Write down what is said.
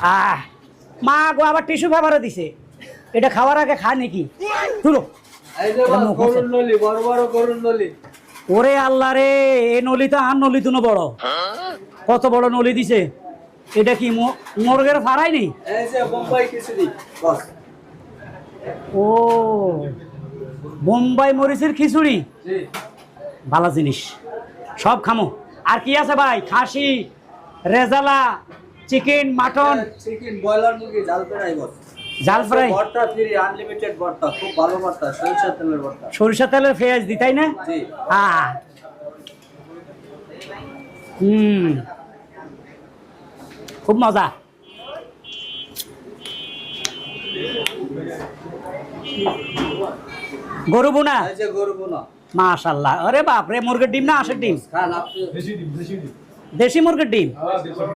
আহ মা গো আবার টিস্যু পেপারও দিছে। এটা খাওয়ার আগে খা নাকি? তুলো। ওরে আল্লাহ রে, এ নলি তো আর নলি তুনো বড়। কত বড় নলি দিছে। এটা কি মুরগের ফাড়াই নি? ও বোম্বাই মরিচের খিচুড়ি, ভালো জিনিস, সব খামো। আর কি আছে ভাই? খাসি, rezala, chicken, mutton, chicken, broiler মুরগি, জাল ফ্রাই, জাল ফ্রাই, ভর্তা ফ্রি, আনলিমিটেড ভর্তা, খুব ভালো ভর্তা, সরিষার তেলের ভর্তা। সরিষা তেলের পেঁয়াজ দি, তাই না? জি। হ্যাঁ। খুব মজা। গরু বোনা, এই যে গরু বোনা। মাশাআল্লাহ। আরে বাপ রে, মুরগির ডিম না হাঁসের ডিম? খান আপনি। দেশি মুরগির ডিম।